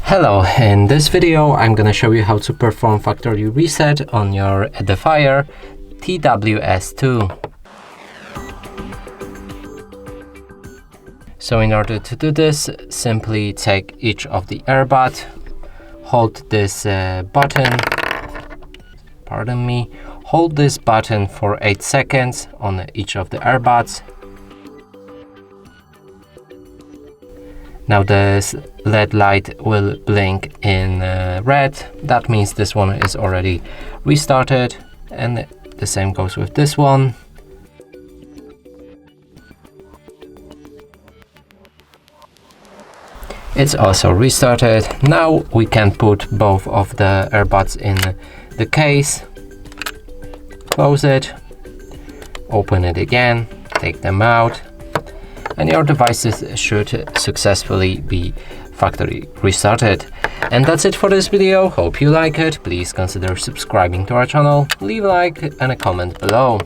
Hello, in this video I'm gonna show you how to perform factory reset on your Edifier TWS2. So in order to do this, simply take each of the earbud, hold this button, hold this button for 8 seconds on each of the earbuds. Now this LED light will blink in red. That means this one is already restarted, and the same goes with this one. It's also restarted. Now we can put both of the earbuds in the case, close it, open it again, take them out, and your devices should successfully be factory restarted. And that's it for this video. Hope you like it. Please consider subscribing to our channel, leave a like and a comment below.